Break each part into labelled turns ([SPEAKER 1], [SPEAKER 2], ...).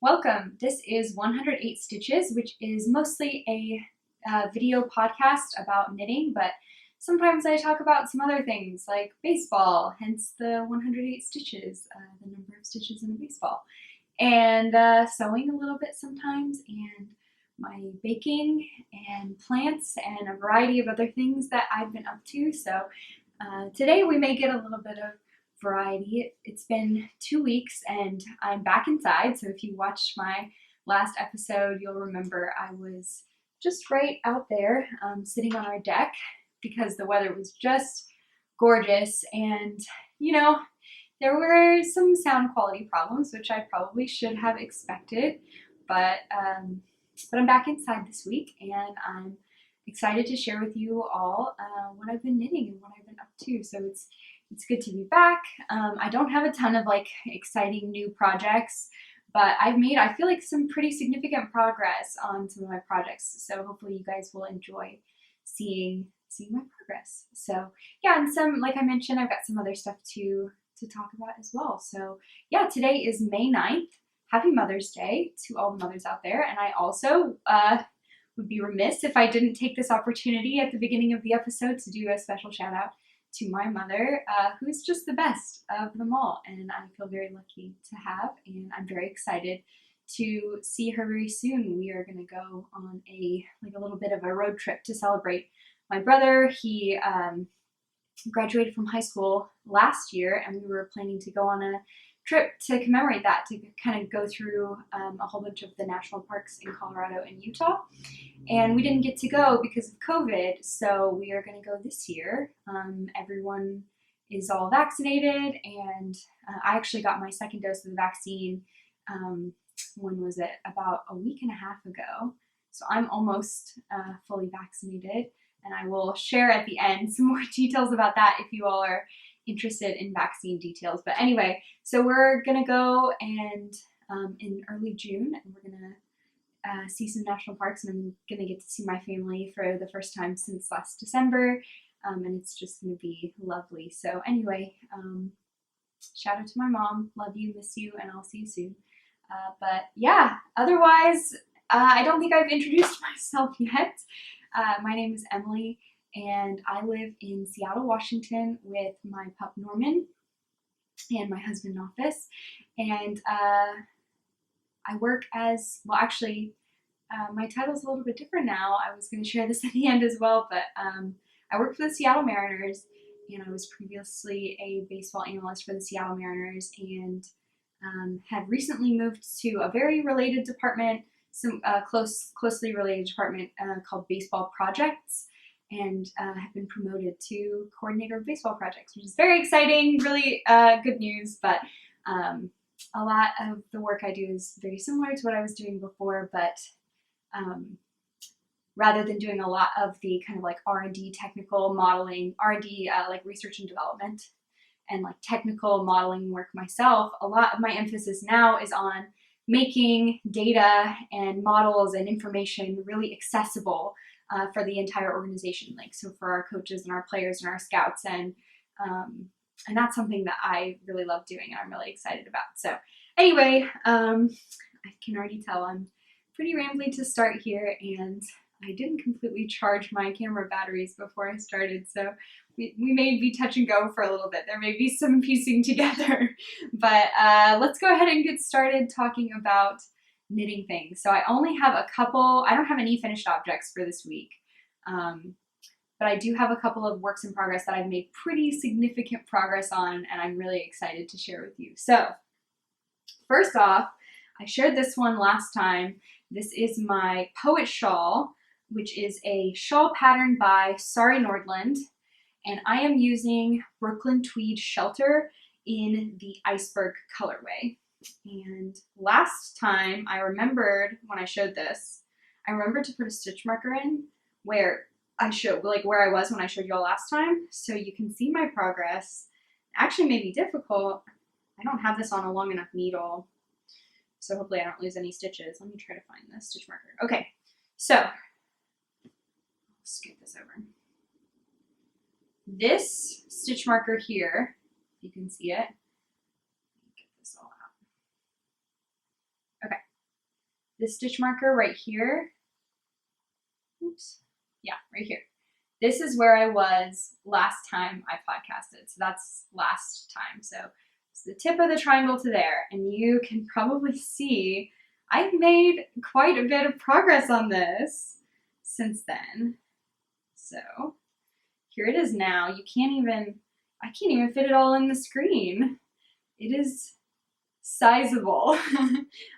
[SPEAKER 1] Welcome. This is 108 Stitches, which is mostly a video podcast about knitting, but sometimes I talk about some other things like baseball, hence the 108 stitches, the number of stitches in a baseball, and sewing a little bit sometimes, and my baking and plants and a variety of other things that I've been up to. So today we may get a little bit of variety. It's been 2 weeks and I'm back inside, so if you watched my last episode you'll remember I was just right out there sitting on our deck because the weather was just gorgeous, and you know, there were some sound quality problems which I probably should have expected, but I'm back inside this week and I'm excited to share with you all what I've been knitting and what I've been up to. So it's good to be back. I don't have a ton of like exciting new projects, but I've made, I feel like, some pretty significant progress on some of my projects. So hopefully you guys will enjoy seeing my progress. So yeah, and some, like I mentioned, I've got some other stuff to talk about as well. So yeah, today is May 9th. Happy Mother's Day to all the mothers out there. And I also would be remiss if I didn't take this opportunity at the beginning of the episode to do a special shout out to my mother, who's just the best of them all, and I feel very lucky to have, and I'm very excited to see her very soon. We are going to go on a little bit of a road trip to celebrate my brother. He graduated from high school last year, and we were planning to go on a trip to commemorate that, to kind of go through a whole bunch of the national parks in Colorado and Utah. And we didn't get to go because of COVID, so we are going to go this year. Everyone is all vaccinated, and I actually got my second dose of the vaccine, when was it? About a week and a half ago. So I'm almost fully vaccinated, and I will share at the end some more details about that if you all are interested in vaccine details. But anyway, so we're gonna go and in early June, and we're gonna see some national parks, and I'm gonna get to see my family for the first time since last December, and it's just gonna be lovely. So anyway, shout out to my mom, love you, miss you, and I'll see you soon. But yeah, otherwise, I don't think I've introduced myself yet. My name is Emily, and I live in Seattle, Washington with my pup Norman and my husband Office, and I work as, well actually my title's a little bit different now. I was going to share this at the end as well, but I work for the Seattle Mariners, and I was previously a baseball analyst for the Seattle Mariners, and had recently moved to a very related department, some closely related department called Baseball Projects, and have been promoted to coordinator of baseball projects, which is very exciting, really good news. But a lot of the work I do is very similar to what I was doing before, but rather than doing a lot of the kind of like R&D technical modeling, R&D like research and development, and like technical modeling work myself, a lot of my emphasis now is on making data and models and information really accessible for the entire organization, like so for our coaches and our players and our scouts, and that's something that I really love doing and I'm really excited about. So anyway, I can already tell I'm pretty rambly to start here, and I didn't completely charge my camera batteries before I started, so we may be touch and go for a little bit. There may be some piecing together, but let's go ahead and get started talking about knitting things. So I only have a couple, I don't have any finished objects for this week, but I do have a couple of works in progress that I've made pretty significant progress on, and I'm really excited to share with you. So first off, I shared this one last time. This is my Poet Shawl, which is a shawl pattern by Sari Nordlund, and I am using Brooklyn Tweed Shelter in the Iceberg colorway. And last time I remembered when I showed this, I remembered to put a stitch marker in where I showed, like where I was when I showed y'all last time, so you can see my progress. It actually may be difficult. I don't have this on a long enough needle. So hopefully I don't lose any stitches. Let me try to find the stitch marker. Okay, so scoot this over. This stitch marker here, if you can see it, get this all out. Okay, this stitch marker right here, oops, yeah, right here. This is where I was last time I podcasted, so that's last time. So it's the tip of the triangle to there, and you can probably see I've made quite a bit of progress on this since then. So here it is now. I can't even fit it all in the screen. It is sizable.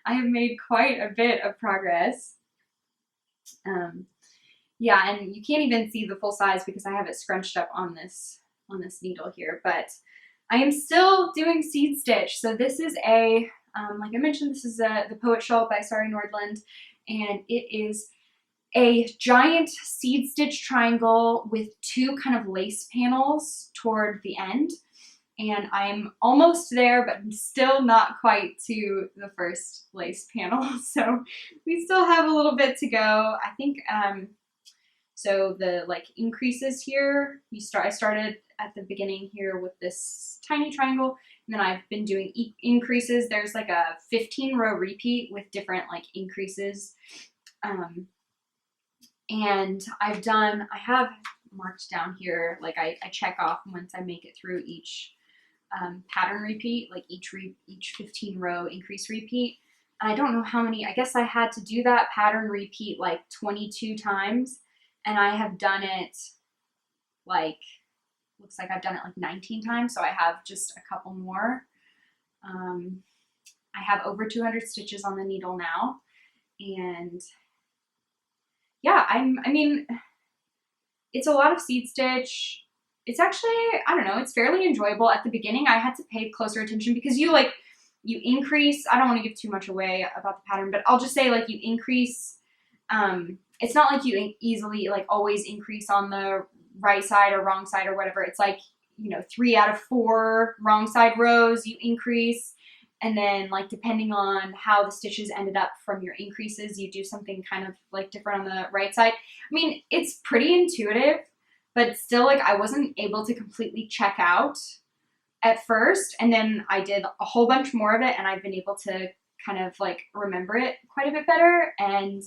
[SPEAKER 1] I have made quite a bit of progress. Yeah, and you can't even see the full size because I have it scrunched up on this needle here, but I am still doing seed stitch. So this is a, like I mentioned, this is the Poet Shawl by Sari Nordlund, and it is a giant seed stitch triangle with two kind of lace panels toward the end. And I'm almost there, but I'm still not quite to the first lace panel. So we still have a little bit to go. I think, so the like increases here, I started at the beginning here with this tiny triangle, and then I've been doing increases. There's like a 15-row repeat with different like increases. And I have marked down here, like I check off once I make it through each pattern repeat, like each 15-row increase repeat. And I don't know how many, I guess I had to do that pattern repeat like 22 times. And I have done it like, looks like I've done it like 19 times. So I have just a couple more. I have over 200 stitches on the needle now. And yeah, I mean, it's a lot of seed stitch. It's actually, I don't know, it's fairly enjoyable. At the beginning, I had to pay closer attention because you increase, I don't want to give too much away about the pattern, but I'll just say like you increase, it's not like you easily like always increase on the right side or wrong side or whatever. It's like, 3 out of 4 wrong side rows you increase. And then like depending on how the stitches ended up from your increases, you do something kind of like different on the right side. I mean, it's pretty intuitive, but still like I wasn't able to completely check out at first. And then I did a whole bunch more of it, and I've been able to kind of like remember it quite a bit better. And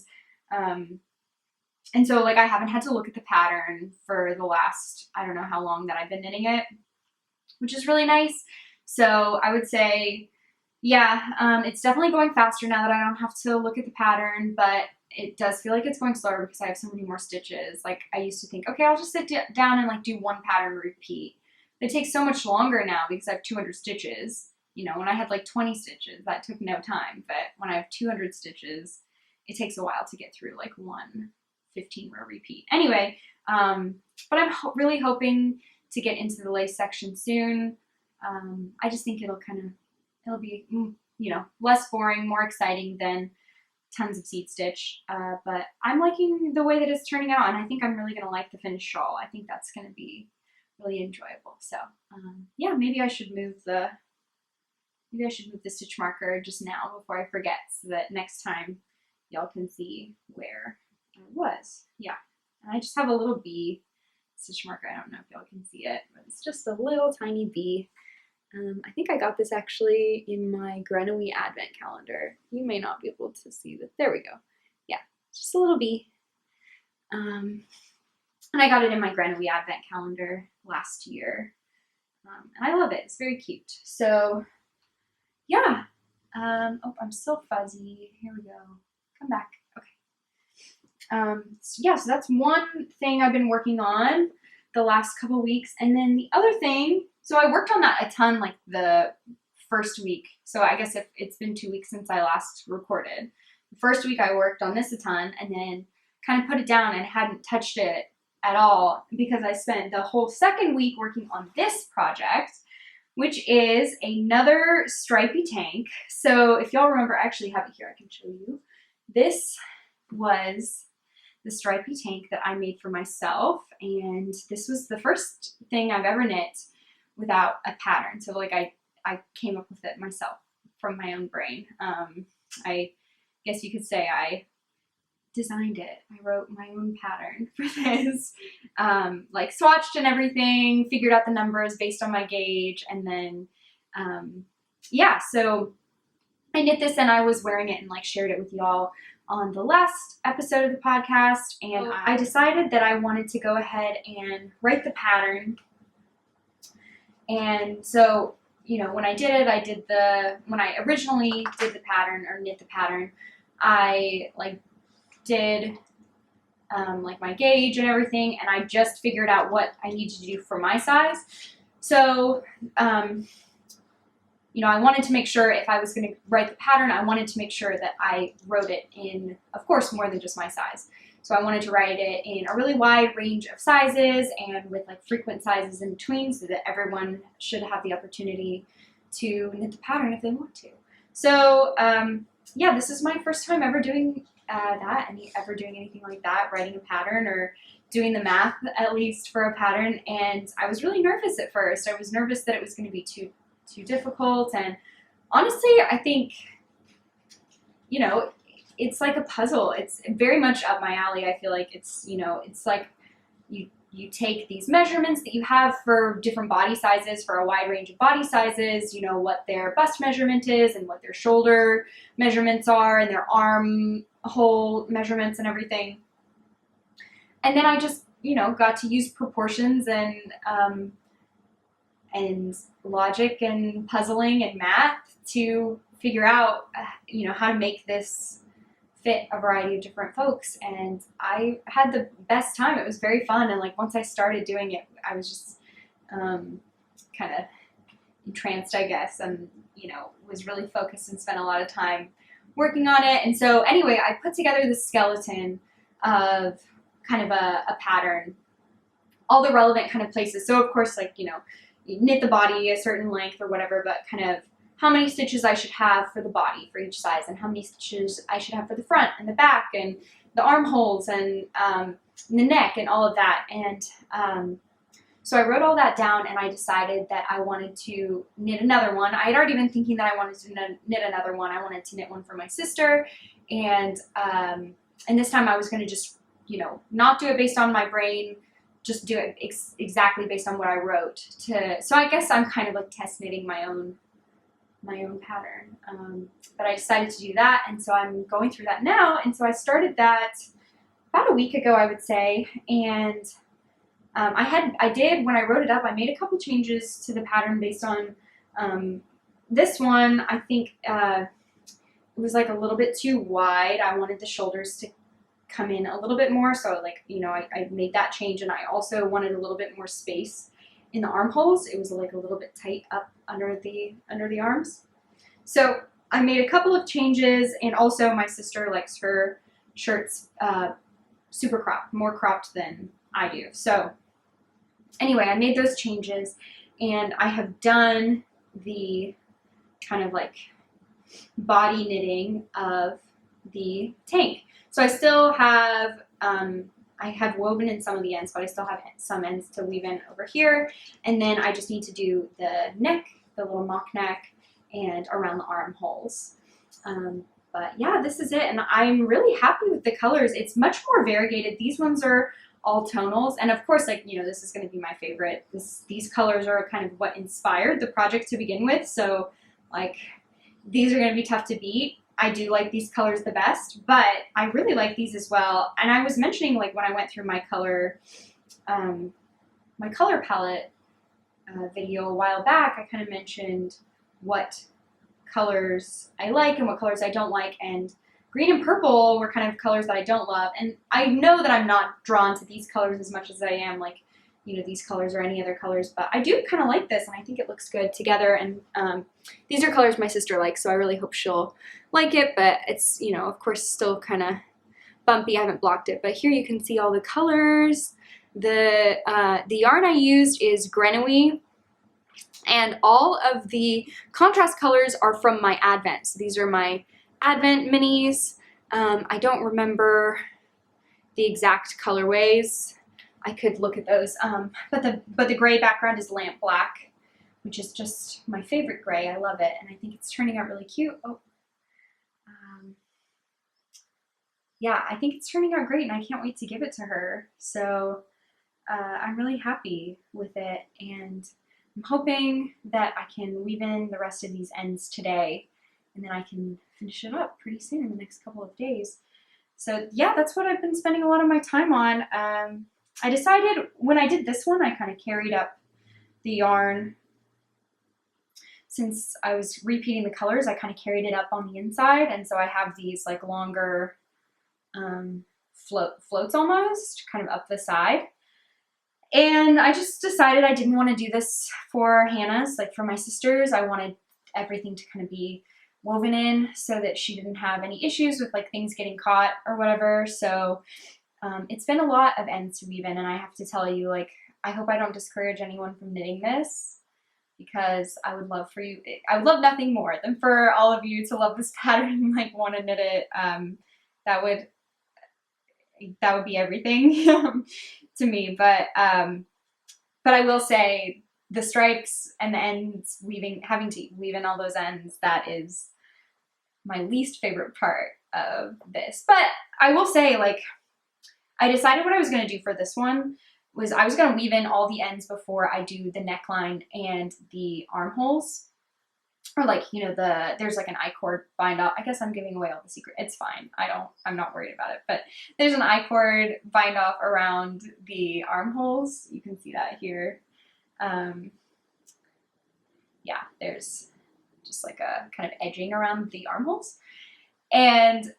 [SPEAKER 1] so like I haven't had to look at the pattern for the last, I don't know how long that I've been knitting it, which is really nice. So I would say, yeah, it's definitely going faster now that I don't have to look at the pattern, but it does feel like it's going slower because I have so many more stitches. Like I used to think, okay, I'll just sit down and like do one pattern repeat. It takes so much longer now because I have 200 stitches. When I had like 20 stitches, that took no time. But when I have 200 stitches, it takes a while to get through like one 15-row repeat. Anyway, but I'm really hoping to get into the lace section soon. I just think it'll be, less boring, more exciting than tons of seed stitch. But I'm liking the way that it's turning out, and I think I'm really going to like the finished shawl. I think that's going to be really enjoyable. So, yeah, maybe I should move the stitch marker just now before I forget, so that next time y'all can see where I was. Yeah, and I just have a little bee stitch marker. I don't know if y'all can see it, but it's just a little tiny bee. I think I got this actually in my Grenouille advent calendar. You may not be able to see that. There we go. Yeah, just a little bee. And I got it in my Grenouille advent calendar last year. And I love it. It's very cute. So, yeah. Oh, I'm still fuzzy. Here we go. Come back. Okay. So yeah, so that's one thing I've been working on the last couple weeks. And then the other thing, so I worked on that a ton like the first week. So I guess if it's been 2 weeks since I last recorded. The first week I worked on this a ton and then kind of put it down and hadn't touched it at all because I spent the whole second week working on this project, which is another Stripey Tank. So if y'all remember, I actually have it here, I can show you. This was the Stripey Tank that I made for myself, and this was the first thing I've ever knit without a pattern. So like I came up with it myself from my own brain. I guess you could say I designed it. I wrote my own pattern for this, like swatched and everything, figured out the numbers based on my gauge, and then, yeah, so I knit this and I was wearing it and like shared it with y'all on the last episode of the podcast, and I decided that I wanted to go ahead and write the pattern. And so, you know, when I did it, when I originally did the pattern or knit the pattern, I like did like my gauge and everything, and I just figured out what I needed to do for my size. So, you know, I wanted to make sure if I was going to write the pattern, I wanted to make sure that I wrote it in, of course, more than just my size. So I wanted to write it in a really wide range of sizes and with like frequent sizes in between, so that everyone should have the opportunity to knit the pattern if they want to. So, yeah, this is my first time ever doing ever doing anything like that, writing a pattern or doing the math at least for a pattern. And I was really nervous at first. I was nervous that it was going to be too difficult. And honestly, I think, you know, it's like a puzzle. It's very much up my alley. I feel like it's, you know, it's like you take these measurements that you have for different body sizes, for a wide range of body sizes, you know, what their bust measurement is and what their shoulder measurements are and their armhole measurements and everything. And then I just, you know, got to use proportions and logic and puzzling and math to figure out, you know, how to make this fit a variety of different folks. And I had the best time. It was very fun. And like once I started doing it, I was just kind of entranced, I guess, and, you know, was really focused and spent a lot of time working on it. And so anyway, I put together this skeleton of kind of a pattern, all the relevant kind of places. So of course, like, you know, you knit the body a certain length or whatever, but kind of how many stitches I should have for the body for each size, and how many stitches I should have for the front and the back and the armholes and the neck and all of that. And so I wrote all that down, and I decided that I wanted to knit another one. I had already been thinking that I wanted to knit another one. I wanted to knit one for my sister, and this time I was going to just, you know, not do it based on my brain, just do it exactly based on what I wrote. So I guess I'm kind of like test knitting my own pattern, but I decided to do that, and so I'm going through that now. And so I started that about a week ago, I would say, and I did, when I wrote it up, I made a couple changes to the pattern based on this one. I think it was like a little bit too wide. I wanted the shoulders to come in a little bit more, so like, you know, I made that change, and I also wanted a little bit more space in the armholes. It was like a little bit tight up under the arms. So I made a couple of changes, and also my sister likes her shirts super cropped, more cropped than I do. So anyway, I made those changes, and I have done the kind of like body knitting of the tank. So I still have, I have woven in some of the ends, but I still have some ends to weave in over here. And then I just need to do the neck, the little mock neck, and around the armholes. But yeah, this is it. And I'm really happy with the colors. It's much more variegated. These ones are all tonals. And of course, like, you know, this is going to be my favorite. These colors are kind of what inspired the project to begin with. So like, these are going to be tough to beat. I do like these colors the best, but I really like these as well. And I was mentioning, like, when I went through my color palette video a while back, I kind of mentioned what colors I like and what colors I don't like, and green and purple were kind of colors that I don't love. And I know that I'm not drawn to these colors as much as I am, like, you know, these colors or any other colors, but I do kind of like this, and I think it looks good together. And these are colors my sister likes, so I really hope she'll like it, but it's, you know, of course, still kind of bumpy. I haven't blocked it, but here you can see all the colors. The yarn I used is Grenouille, and all of the contrast colors are from my Advent. So these are my Advent minis. I don't remember the exact colorways. I could look at those, but the gray background is Lampblack, which is just my favorite gray. I love it, and I think it's turning out really cute. Oh, yeah, I think it's turning out great, and I can't wait to give it to her. So I'm really happy with it, and I'm hoping that I can weave in the rest of these ends today, and then I can finish it up pretty soon in the next couple of days. So yeah, that's what I've been spending a lot of my time on. I decided when I did this one, I kind of carried up the yarn. Since I was repeating the colors, I kind of carried it up on the inside, and so I have these like longer floats almost, kind of up the side. And I just decided I didn't want to do this for Hannah's, like for my sisters. I wanted everything to kind of be woven in so that she didn't have any issues with like things getting caught or whatever. So it's been a lot of ends to weave in, and I have to tell you, like, I hope I don't discourage anyone from knitting this, because I would love nothing more than for all of you to love this pattern and like want to knit it. That would be everything to me. But I will say the stripes and the ends, having to weave in all those ends, that is my least favorite part of this. But I will say, like, I decided what I was going to do for this one was I was going to weave in all the ends before I do the neckline and the armholes. Or like, you know, there's like an I-cord bind off. I guess I'm giving away all the secret. It's fine. I'm not worried about it. But there's an I-cord bind off around the armholes. You can see that here. Yeah, there's just like a kind of edging around the armholes. And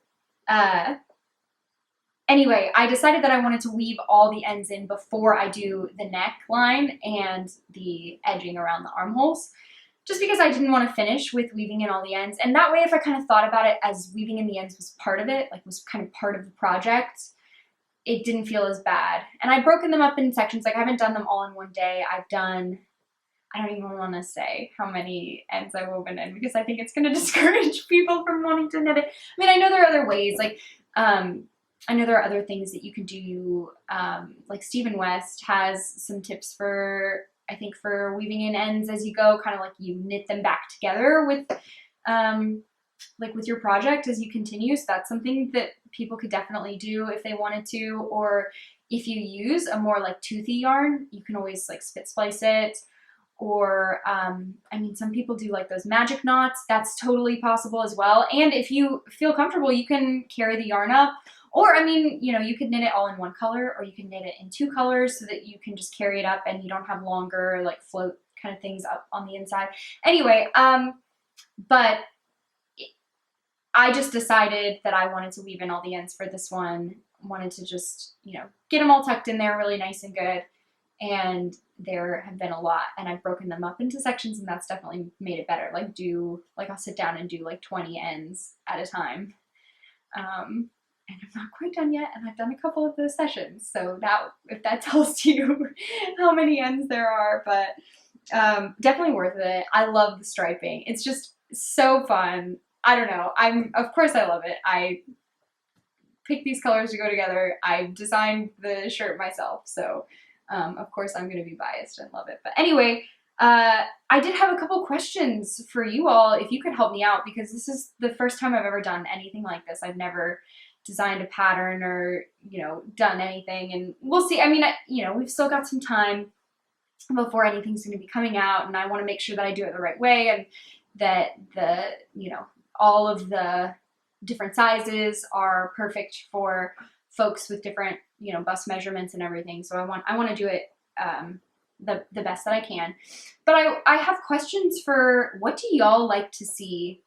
[SPEAKER 1] anyway, I decided that I wanted to weave all the ends in before I do the neckline and the edging around the armholes, just because I didn't want to finish with weaving in all the ends. And that way, if I kind of thought about it as weaving in the ends was part of it, like was kind of part of the project, it didn't feel as bad. And I've broken them up in sections. Like, I haven't done them all in one day. I've done, I don't even want to say how many ends I've woven in, because I think it's going to discourage people from wanting to knit it. I mean, I know there are other ways, like, I know there are other things that you can do. Like Stephen West has some tips for, I think, for weaving in ends as you go, kind of like you knit them back together with, like with your project as you continue. So that's something that people could definitely do if they wanted to. Or if you use a more like toothy yarn, you can always like spit splice it. Or, I mean, some people do like those magic knots. That's totally possible as well. And if you feel comfortable, you can carry the yarn up. Or, I mean, you know, you could knit it all in one color, or you can knit it in two colors so that you can just carry it up and you don't have longer, like, float kind of things up on the inside. Anyway, but I just decided that I wanted to weave in all the ends for this one. Wanted to just, you know, get them all tucked in there really nice and good. And there have been a lot, and I've broken them up into sections, and that's definitely made it better. Like, I'll sit down and do like 20 ends at a time. And I'm not quite done yet, and I've done a couple of those sessions. So now, if that tells you how many ends there are, but definitely worth it. I love the striping. It's just so fun. I don't know. Of course I love it. I picked these colors to go together. I designed the shirt myself. So of course I'm going to be biased and love it. But anyway, I did have a couple questions for you all, if you could help me out, because this is the first time I've ever done anything like this. I've never designed a pattern or, you know, done anything, and we'll see. I mean, you know, we've still got some time before anything's going to be coming out, and I want to make sure that I do it the right way, and that you know, all of the different sizes are perfect for folks with different, you know, bust measurements and everything. So I want to do it the best that I can. But I have questions for, what do y'all like to see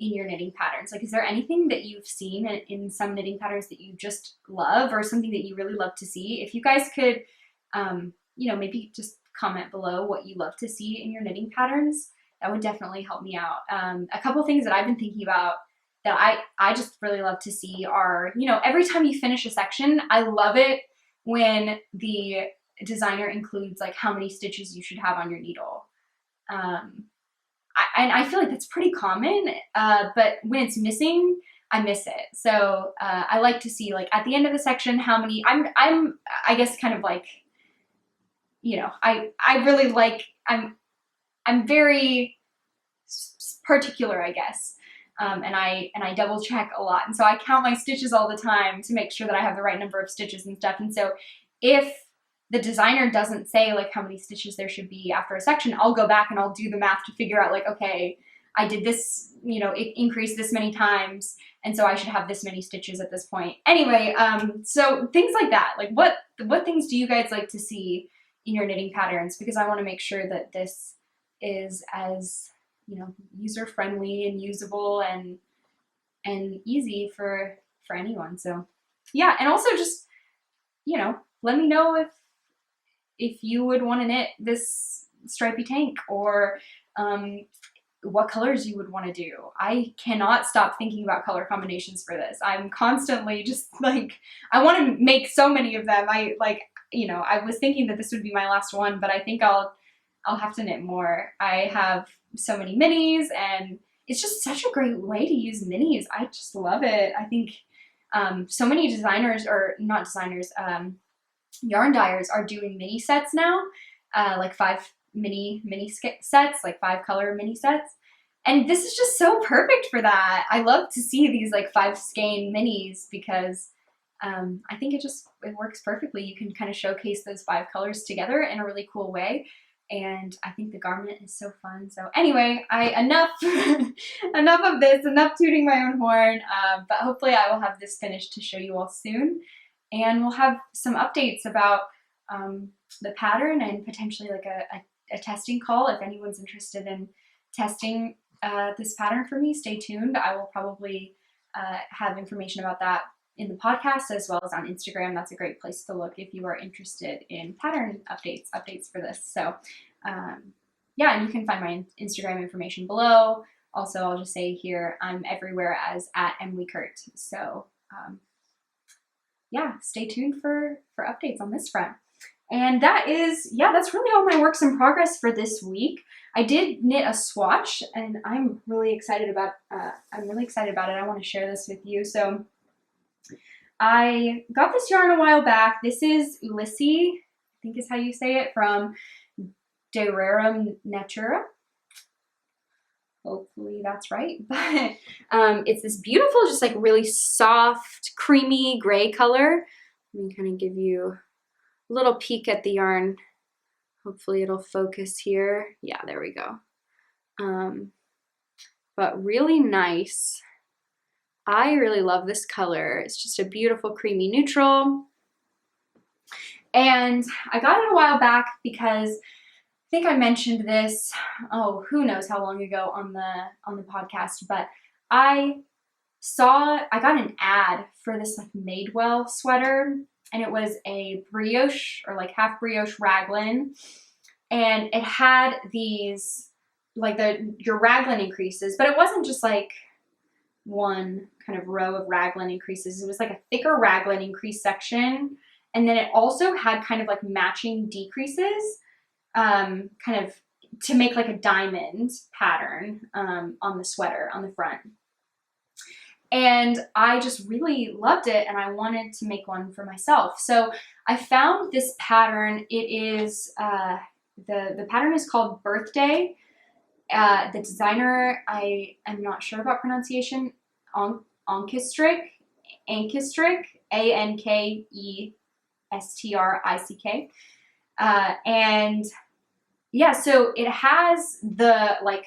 [SPEAKER 1] in your knitting patterns? Like, is there anything that you've seen in some knitting patterns that you just love, or something that you really love to see? If you guys could, you know, maybe just comment below what you love to see in your knitting patterns, that would definitely help me out. A couple things that I've been thinking about that I just really love to see are, you know, every time you finish a section, I love it when the designer includes like how many stitches you should have on your needle. I feel like that's pretty common, but when it's missing, I miss it. So I like to see, like, at the end of the section, how many. I guess kind of like, you know, I really like, I'm very particular, I guess, and I double check a lot. And so I count my stitches all the time to make sure that I have the right number of stitches and stuff. And so if the designer doesn't say like how many stitches there should be after a section, I'll go back and I'll do the math to figure out like, okay, I did this, you know, it increased this many times, and so I should have this many stitches at this point. Anyway, so things like that. Like what things do you guys like to see in your knitting patterns? Because I want to make sure that this is as, you know, user-friendly and usable and easy for anyone. So yeah, and also just, you know, let me know if you would want to knit this stripy tank, or what colors you would want to do. I cannot stop thinking about color combinations for this. I'm constantly just like, I want to make so many of them. I like, you know, I was thinking that this would be my last one, but I think I'll have to knit more. I have so many minis, and it's just such a great way to use minis. I just love it. I think so many designers, or not designers, yarn dyers are doing mini sets now, like 5 mini sets, like 5 color mini sets. And this is just so perfect for that. I love to see these like 5 skein minis because I think it works perfectly. You can kind of showcase those 5 colors together in a really cool way. And I think the garment is so fun. So anyway, enough of this, enough tooting my own horn. But hopefully I will have this finished to show you all soon. And we'll have some updates about the pattern, and potentially like a testing call. If anyone's interested in testing this pattern for me, stay tuned. I will probably have information about that in the podcast as well as on Instagram. That's a great place to look if you are interested in pattern updates for this. So yeah, and you can find my Instagram information below. Also, I'll just say here, I'm everywhere as @MWeekert. So yeah, stay tuned for updates on this front. And that is, yeah, that's really all my works in progress for this week. I did knit a swatch, and I'm really excited about it. I want to share this with you. So I got this yarn a while back. This is Ulysse, I think is how you say it, from Rerum Natura. Hopefully that's right. But it's this beautiful, just like really soft, creamy gray color. Let me kind of give you a little peek at the yarn. Hopefully it'll focus here. Yeah, there we go. But really nice. I really love this color. It's just a beautiful creamy neutral. And I got it a while back because I think I mentioned this, oh, who knows how long ago on the podcast, but I got an ad for this like Madewell sweater, and it was a brioche, or like half brioche raglan, and it had these like your raglan increases, but it wasn't just like one kind of row of raglan increases. It was like a thicker raglan increase section, and then it also had kind of like matching decreases, kind of to make like a diamond pattern on the sweater on the front. And I just really loved it, and I wanted to make one for myself. So I found this pattern. It is the pattern is called Birthday. The designer, I am not sure about pronunciation. ANKESTRiCK, ANKESTRiCK. And yeah, so it has the like,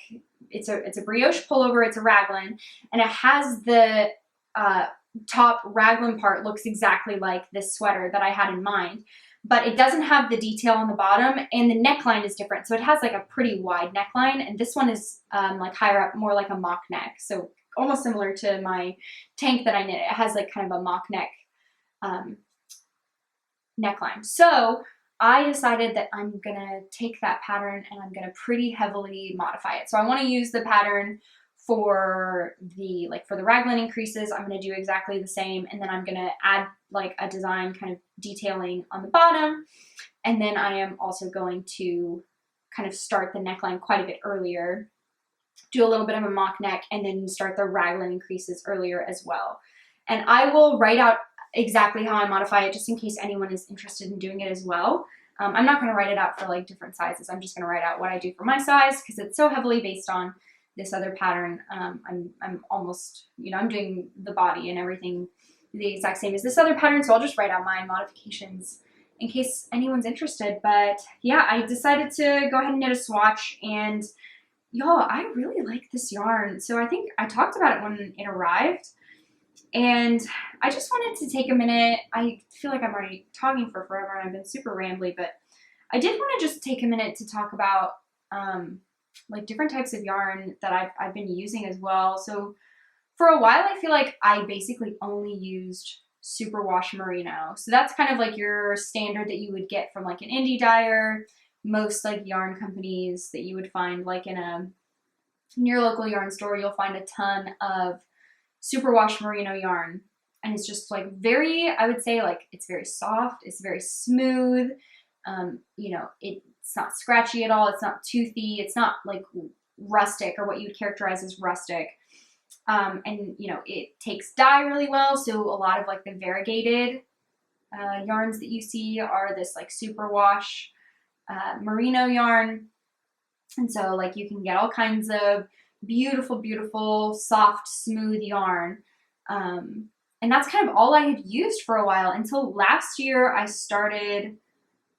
[SPEAKER 1] it's a brioche pullover, it's a raglan, and it has the top raglan part looks exactly like this sweater that I had in mind, but it doesn't have the detail on the bottom, and the neckline is different. So it has like a pretty wide neckline, and this one is like higher up, more like a mock neck. So almost similar to my tank that I knit. It has like kind of a mock neck neckline. So I decided that I'm gonna take that pattern and I'm gonna pretty heavily modify it. So I want to use the pattern for the raglan increases. I'm gonna do exactly the same, and then I'm gonna add like a design kind of detailing on the bottom, and then I am also going to kind of start the neckline quite a bit earlier, do a little bit of a mock neck, and then start the raglan increases earlier as well. And I will write out exactly how I modify it, just in case anyone is interested in doing it as well. I'm not going to write it out for like different sizes. I'm just going to write out what I do for my size, because it's so heavily based on this other pattern. I'm almost, you know, I'm doing the body and everything the exact same as this other pattern, so I'll just write out my modifications in case anyone's interested. But yeah, I decided to go ahead and knit a swatch, and y'all, I really like this yarn. So I think I talked about it when it arrived, and I just wanted to take a minute. I feel like I'm already talking for forever and I've been super rambly, but I did want to just take a minute to talk about like different types of yarn that I've been using as well. So for a while, I feel like I basically only used superwash merino. So that's kind of like your standard that you would get from like an indie dyer, most like yarn companies that you would find like in your local yarn store. You'll find a ton of superwash merino yarn, and it's just like very, I would say, like it's very soft, it's very smooth. You know, it's not scratchy at all, it's not toothy, it's not like rustic or what you would characterize as rustic. And you know, it takes dye really well, so a lot of like the variegated yarns that you see are this like superwash merino yarn. And so like you can get all kinds of beautiful, beautiful, soft, smooth yarn. And that's kind of all I had used for a while until last year. I started,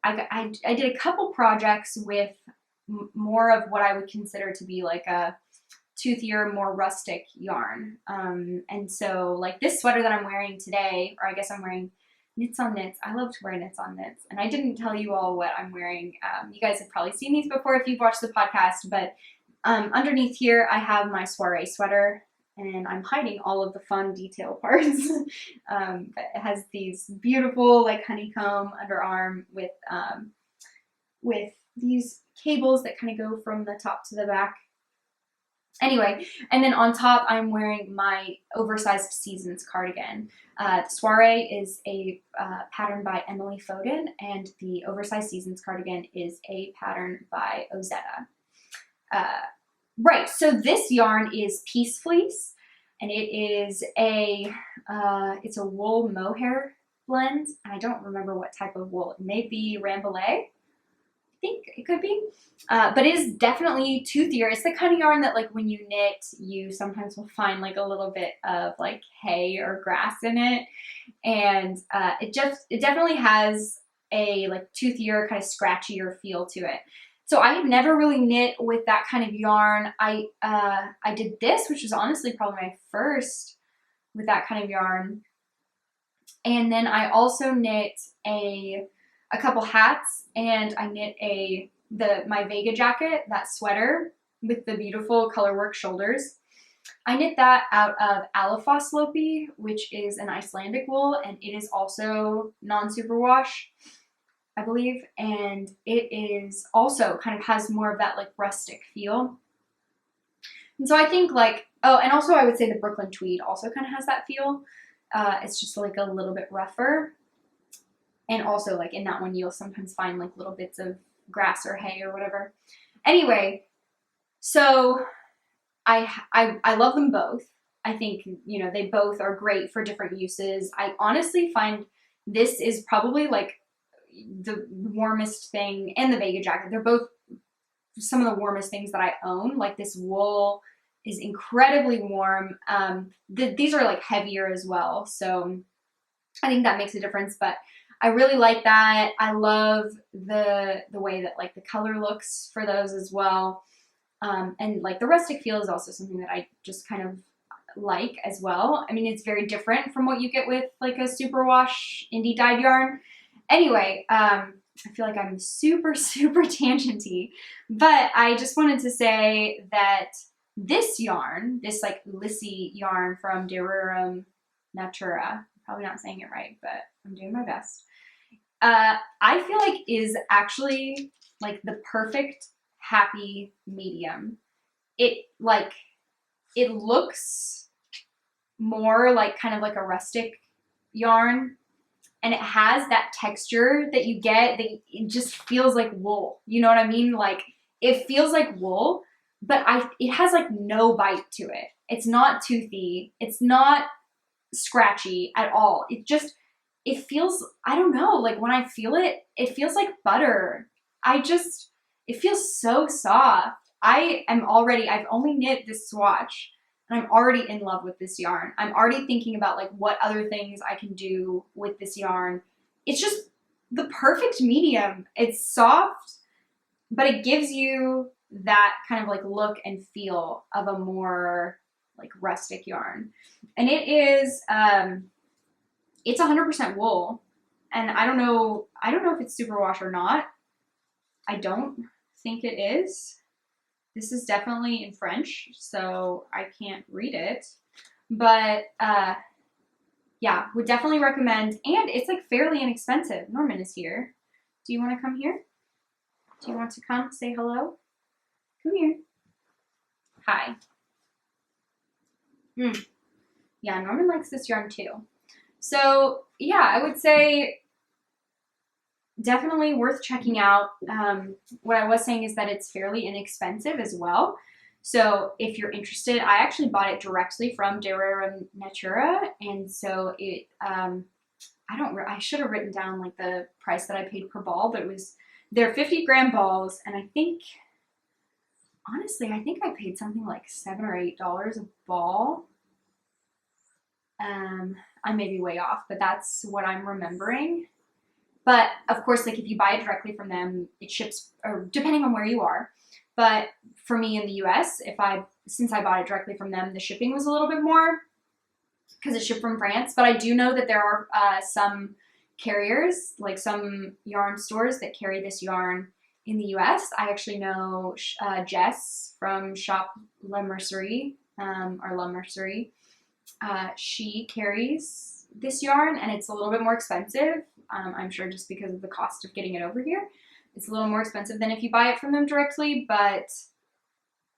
[SPEAKER 1] I did a couple projects with more of what I would consider to be like a toothier, more rustic yarn. And so like this sweater that I'm wearing today, or I guess I'm wearing knits on knits. I love to wear knits on knits. And I didn't tell you all what I'm wearing. You guys have probably seen these before if you've watched the podcast, but underneath here I have my soiree sweater, and I'm hiding all of the fun detail parts. But it has these beautiful like honeycomb underarm with these cables that kind of go from the top to the back. Anyway, and then on top I'm wearing my oversized seasons cardigan. The soiree is a pattern by Emily Foden, and the oversized seasons cardigan is a pattern by Ozetta. Right, so this yarn is Peace Fleece, and it is it's a wool mohair blend, and I don't remember what type of wool. It may be Bramble, I think it could be, but it is definitely toothier. It's the kind of yarn that like when you knit, you sometimes will find like a little bit of like hay or grass in it, and it definitely has a like toothier, kind of scratchier feel to it. So I had never really knit with that kind of yarn. I did this, which was honestly probably my first with that kind of yarn. And then I also knit a couple hats, and I knit my Vega jacket, that sweater with the beautiful colorwork shoulders. I knit that out of Alafos Lopi, which is an Icelandic wool, and it is also non-superwash, I believe, and it is also kind of has more of that like rustic feel. And so I think like, oh, and also I would say the Brooklyn Tweed also kind of has that feel. It's just like a little bit rougher. And also like in that one, you'll sometimes find like little bits of grass or hay or whatever. Anyway, so I love them both. I think, you know, they both are great for different uses. I honestly find this is probably like the warmest thing, and the Vega jacket. They're both some of the warmest things that I own. Like this wool is incredibly warm. These are like heavier as well, so I think that makes a difference, but I really like that. I love the way that like the color looks for those as well. And like the rustic feel is also something that I just kind of like as well. I mean, it's very different from what you get with like a superwash indie dyed yarn. Anyway, I feel like I'm super, super tangenty, but I just wanted to say that this yarn, this like Ulysse yarn from Rerum Natura, I'm probably not saying it right, but I'm doing my best. I feel like is actually like the perfect happy medium. It looks more like kind of like a rustic yarn, and it has that texture that you get that it just feels like wool. You know what I mean? Like it feels like wool, but it has like no bite to it. It's not toothy. It's not scratchy at all. It feels, I don't know, like when I feel it, it feels like butter. It feels so soft. I've only knit this swatch and I'm already in love with this yarn. I'm already thinking about like what other things I can do with this yarn. It's just the perfect medium. It's soft, but it gives you that kind of like look and feel of a more like rustic yarn. And it is, it's 100% wool. And I don't know if it's superwash or not. I don't think it is. This is definitely in French, so I can't read it. But yeah, would definitely recommend. And it's like fairly inexpensive. Norman is here. Do you want to come here? Do you want to come say hello? Come here. Hi. Yeah, Norman likes this yarn too. So yeah, I would say definitely worth checking out. What I was saying is that it's fairly inexpensive as well. So if you're interested, I actually bought it directly from Rerum Natura, and so it I should have written down like the price that I paid per ball, but it was they're 50-gram balls, and I think honestly I think I paid something like $7 or $8 a ball. I may be way off, but that's what I'm remembering. But of course, like if you buy it directly from them, it ships, or depending on where you are. But for me in the US, since I bought it directly from them, the shipping was a little bit more because it shipped from France. But I do know that there are some carriers, like some yarn stores that carry this yarn in the US. I actually know Jess from Shop La Mercerie, or La Mercerie. She carries this yarn, and it's a little bit more expensive. I'm sure just because of the cost of getting it over here. It's a little more expensive than if you buy it from them directly, but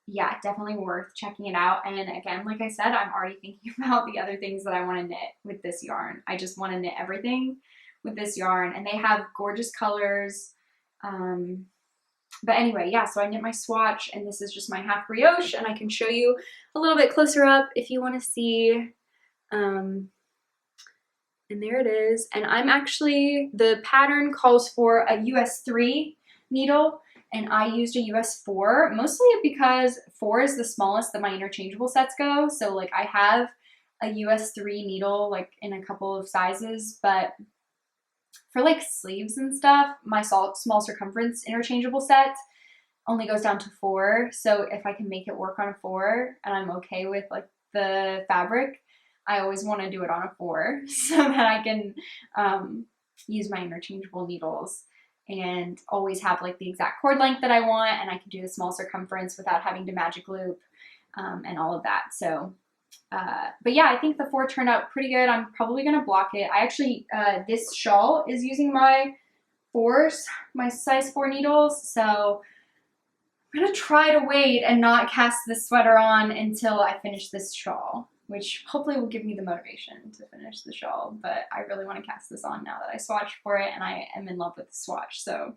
[SPEAKER 1] yeah, definitely worth checking it out. And again, like I said, I'm already thinking about the other things that I want to knit with this yarn. I just want to knit everything with this yarn, and they have gorgeous colors. But anyway, yeah, so I knit my swatch, and this is just my half brioche, and I can show you a little bit closer up if you want to see. And there it is. And I'm actually, the pattern calls for a US 3 needle, and I used a US 4, mostly because 4 is the smallest that my interchangeable sets go. So like I have a US 3 needle like in a couple of sizes, but for like sleeves and stuff, my small circumference interchangeable set only goes down to 4. So if I can make it work on a 4 and I'm okay with like the fabric, I always want to do it on a 4 so that I can use my interchangeable needles and always have like the exact cord length that I want, and I can do the small circumference without having to magic loop and all of that. So, but yeah, I think the 4 turned out pretty good. I'm probably going to block it. I actually, this shawl is using my 4s, my size 4 needles, so I'm going to try to wait and not cast this sweater on until I finish this shawl, which hopefully will give me the motivation to finish the shawl, but I really want to cast this on now that I swatched for it, and I am in love with the swatch. So,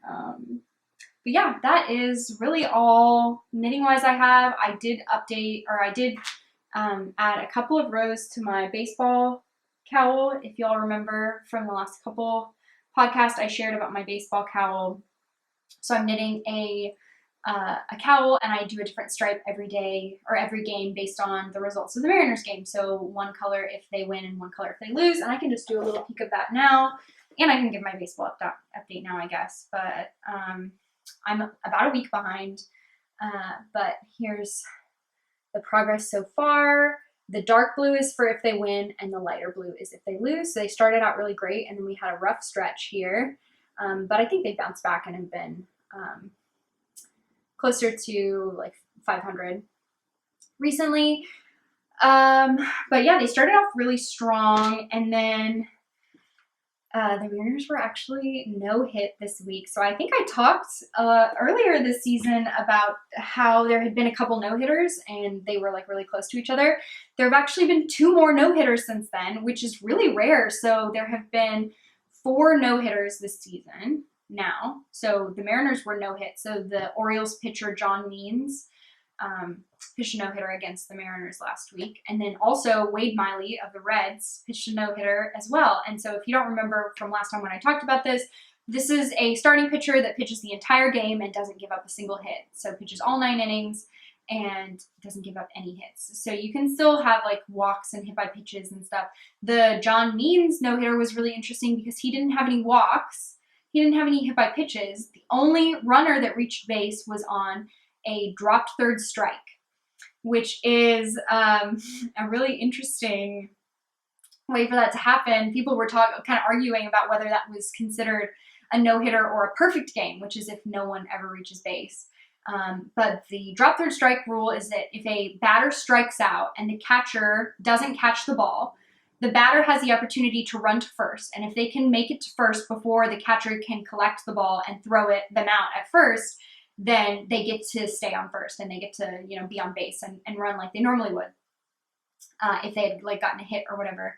[SPEAKER 1] but yeah, that is really all knitting-wise I have. I did update, or I did add a couple of rows to my baseball cowl. If y'all remember from the last couple podcasts, I shared about my baseball cowl. So I'm knitting a cowl, and I do a different stripe every day or every game based on the results of the Mariners game. So one color if they win and one color if they lose, and I can just do a little peek of that now, and I can give my baseball update now, I guess. But I'm about a week behind, but here's the progress so far. The dark blue is for if they win, and the lighter blue is if they lose. So they started out really great, and then we had a rough stretch here, but I think they bounced back and have been closer to like 500 recently. But yeah, they started off really strong, and then the Mariners were actually no-hit this week. So I think I talked earlier this season about how there had been a couple no-hitters and they were like really close to each other. There have actually been 2 more no-hitters since then, which is really rare. So there have been 4 no-hitters this season now. So the Mariners were no-hit. So the Orioles pitcher John Means pitched a no-hitter against the Mariners last week. And then also Wade Miley of the Reds pitched a no-hitter as well. And so if you don't remember from last time when I talked about this, This is a starting pitcher that pitches the entire game and doesn't give up a single hit. So pitches all 9 innings and doesn't give up any hits. So you can still have like walks and hit by pitches and stuff. The John Means no-hitter was really interesting because he didn't have any walks. He didn't have any hit by pitches. The only runner that reached base was on a dropped third strike, which is a really interesting way for that to happen. People were kind of arguing about whether that was considered a no-hitter or a perfect game, which is if no one ever reaches base. But the drop third strike rule is that if a batter strikes out and the catcher doesn't catch the ball, the batter has the opportunity to run to first. And if they can make it to first before the catcher can collect the ball and throw them out at first, then they get to stay on first and they get to, you know, be on base and run like they normally would if they had like gotten a hit or whatever.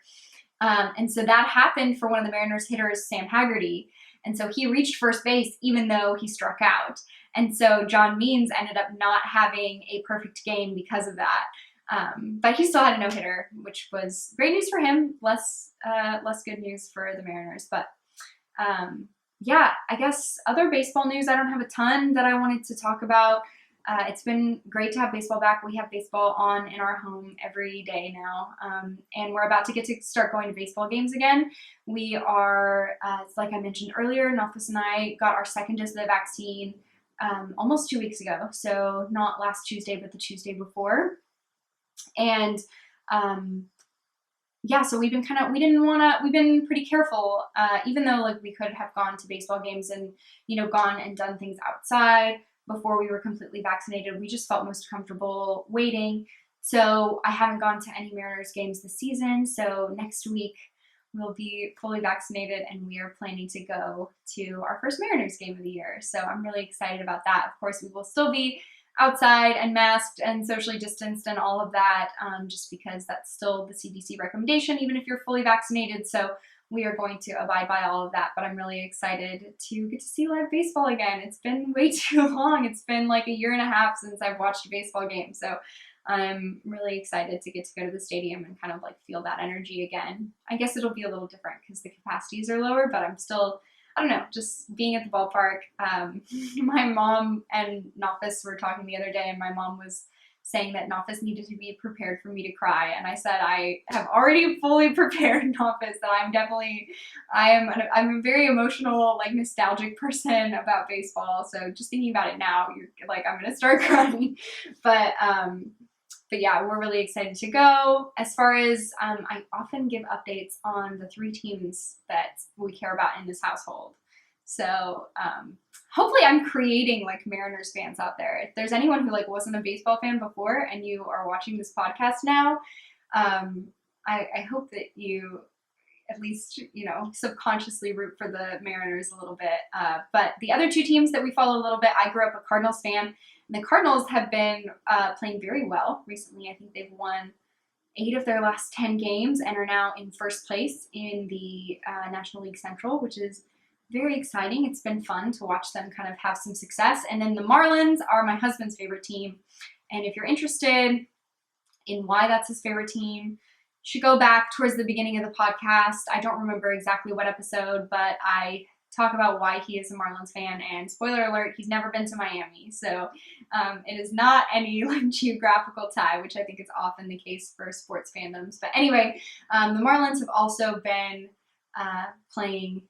[SPEAKER 1] And so that happened for one of the Mariners hitters, Sam Haggerty. And so he reached first base even though he struck out. And so John Means ended up not having a perfect game because of that. But he still had a no-hitter, which was great news for him, less good news for the Mariners. But yeah, I guess other baseball news, I don't have a ton that I wanted to talk about. It's been great to have baseball back. We have baseball on in our home every day now, and we're about to get to start going to baseball games again. We are, like I mentioned earlier, Nafis and I got our second dose of the vaccine almost 2 weeks ago, so not last Tuesday, but the Tuesday before. And yeah, so we've been we've been pretty careful, even though like we could have gone to baseball games and, you know, gone and done things outside before we were completely vaccinated. We just felt most comfortable waiting. So I haven't gone to any Mariners games this season. So next week we'll be fully vaccinated and we are planning to go to our first Mariners game of the year. So I'm really excited about that. Of course, we will still be outside and masked and socially distanced and all of that, just because that's still the CDC recommendation, even if you're fully vaccinated. So we are going to abide by all of that, but I'm really excited to get to see live baseball again. It's been way too long. It's been like 1.5 years since I've watched a baseball game. So I'm really excited to get to go to the stadium and kind of like feel that energy again. I guess it'll be a little different because the capacities are lower, but I'm still, I don't know, just being at the ballpark. My mom and Nafis were talking the other day, and my mom was saying that Nafis needed to be prepared for me to cry. And I said, I have already fully prepared Nafis, that I'm a very emotional, like nostalgic person about baseball. So just thinking about it now, you're like, I'm going to start crying. But yeah, we're really excited to go. As far as, I often give updates on the 3 teams that we care about in this household. So hopefully I'm creating like Mariners fans out there. If there's anyone who like wasn't a baseball fan before and you are watching this podcast now, I hope that you at least, you know, subconsciously root for the Mariners a little bit. But the other 2 teams that we follow a little bit, I grew up a Cardinals fan. And the Cardinals have been playing very well recently. I think they've won 8 of their last 10 games and are now in first place in the National League Central, which is very exciting. It's been fun to watch them kind of have some success. And then the Marlins are my husband's favorite team. And if you're interested in why that's his favorite team, you should go back towards the beginning of the podcast. I don't remember exactly what episode, but I talk about why he is a Marlins fan, and spoiler alert, he's never been to Miami. So it is not any like geographical tie, which I think is often the case for sports fandoms. But anyway, the Marlins have also been playing,